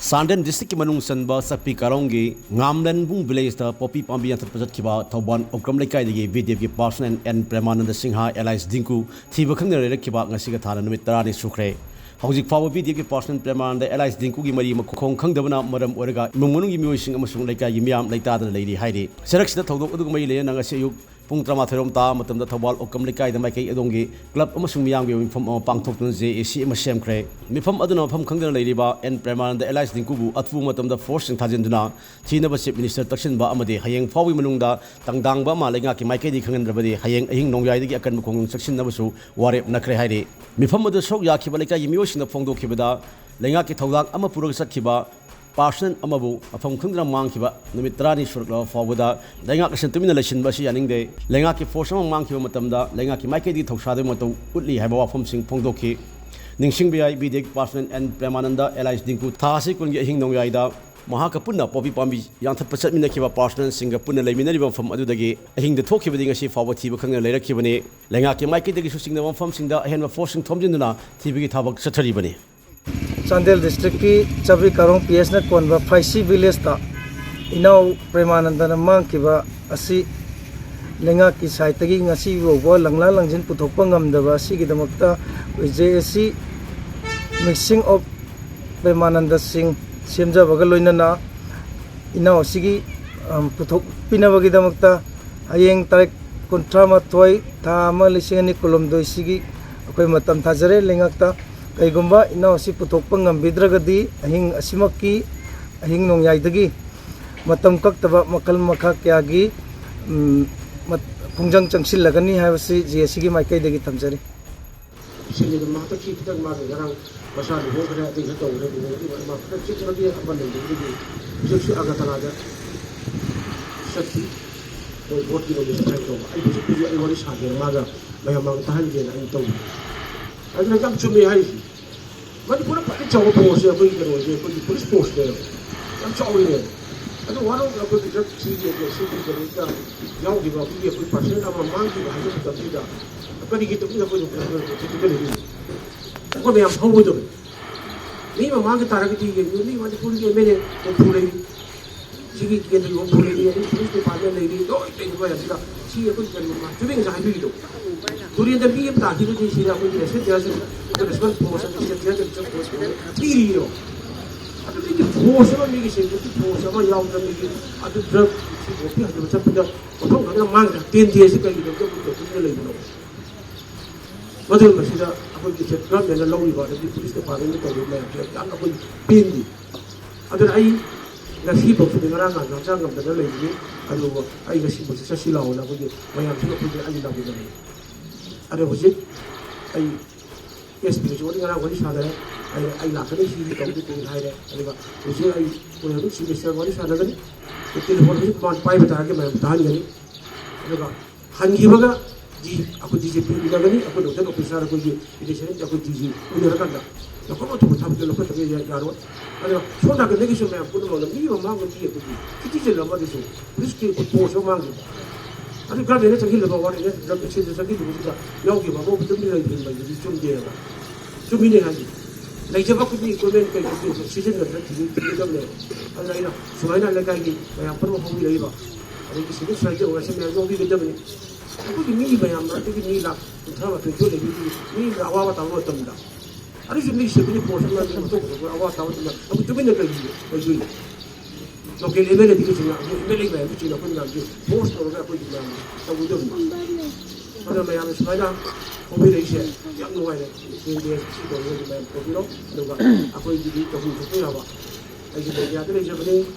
Sandan district manung sanba sapi karongi ngamlan bung village da popi pambi yang terpejat kiba Thauban okram lekai digi video ki person and Premananda Singha allies dinku Thiba Khangdri kiba ngasi ka thana numit 10 ni sukre hojik fawo video ki person Premananda allies dinku gi mari makhong khangdabana maram oraga imungung gi mioi sing amasung lekai gi miam leita da leiri haidi serak sida thodok adu mai le nanga se yuk pung trama therom ta matam da Thauban okram lekai da mai kai adongi club amasung miam gi mifam pangthok tun je AC ma semkhre mifam aduna mafam khangdana leiriba and Premananda allies dinku atfu matam da force thajinduna Thiba chief minister Changshinnaba amade hayeng fawi manungda tangdangba ma lenga ki maikai di khangandrabadi hayeng ahing nongyai dagi akan khongjang Changshinnabasu Warepnakhre haide mifam adu sok yakhiba lekai yimio singna phongdokhibada lenga ki thawdak ama purag sakhiba person amabu afam khungdra mangkhiba numit 10 ni surkla fawada lenga ka sentumina lesinba si yaningde lenga ki force ma mangkhiba matamda lenga ki maikai di thawsade mato utli haiba wafam sing phongdokhi ningsing bi bidik person and Premananda allies dinku thasi kungi ahing nongyai da Mahakapuna popi pambi yang terpecah mina kiba partner sehingga puna lain mina di bawah fam adu dagi ahing de thok kiba dengan si fawa Thiba Khangdri lerak kiba ni lenga ki mai ki dagi susing de bawah fam sehingga ahen ma forcing thomjin duna Thiba ki thabak sathari bani Chandel district ki Chabri Karong PS na konba 5C village ta inau Premananda namang kiba asi lenga ki site gi ngasi wo langla langjin puthokpa ngamdaba si gi damakta JSC mixing of Premananda Singh Semja bagaloina na inau sigi puthok pinabagi damakta hayeng tarik kontra matoi thama lisingani kolom doi sigi akoi matam thajare lengakta kaigumba inau si puthok pangam bidragadi ahing asimaki ahing nongyai dagi matam kaktaba makal makha kyagi khongjang changshillagani haibasi gsigi maikai dagi thamjari sini ma ta ki ta ma garang pasal ho kare ati to re ma ta chi ma dia apa ni ni ji aga tana da sakti ko bot ki ni sai to ai ji ki ai wali sa de ma ga ma ma ta han je na ai to ai na jam chu mi hai ma di pura pa ni chaw po se ko ki ro je ko di police post de jam chaw ni ado waro ko ki ja chi je ko si ki ro ka yaw di ba ki ko pa se na ma mang ki ba ha ta ti da ko ni ki to ni ko ko ni ko me am ho do ni ma mang ta ra ki ye ni ma di pul ke mere ko pule ji ki ke ni ko pule ni ni police ke pa le ni do te ko ya sira si ye ko ni ma ju me ga ha bi do turi da bi ta ki ni si ra ko ni se ja se ko respond po sa se ja de ko ti ri yo ado ti po sa ma mi ki se ki po sa ma yaw da mi ki ado drug si ko pi ha de sa pa da ko ga mang da ten die se ka ni do ko ni le no Madul masida aku di cekram dan lalu ibadah di polis departemen itu kalau mereka yang aku pindi, ada ai nasi boksu dengan orang yang jangan dengan lagi, kalau ai nasi boksu saya silau lah aku di banyak juga punya ai lagu dari, ada bukti ai yes bila orang orang wali sana ai nak ni sih kalau di tengah hari, ada bukti ai punya tu sih besar wali sana kan, itu telefon itu cuma pai betul aja macam tahan jadi, ada Khangdri baga di aku DJP bilang ni aku doktor officer aku di sini aku DJP udah kan dah aku mau tu tahu kalau kau tak ya rawat ada so nak lagi so मैं आपको बोलूँ ni memang dia tu kita je lama tu terus kita pos memang ada kalau dia cakap lepas orang ni dalam cerita cakap tu kita yang kita bawa betul ni lagi lagi cuma dia lah cuma ini lagi lagi jawab aku ni komen kayak gitu season ada di dalam ni ada ini semua ini lagi yang perlu kau bilang apa ada di sini saja orang semua yang di dalam ni aku ni bayam nanti ni lah utama tu jual ni awal tahu tu dah ada sih ni sebenarnya proses nanti tu awal tahu tu aku tu benda lagi baju ni okey level ni kita cakap level ni bayam kita pun nanti post orang aku juga tahu tu ada bayam sebenarnya aku beri share yang luar ni dia sih tu bayam aku bilang aku jadi tahu tu apa lagi dia ada macam ni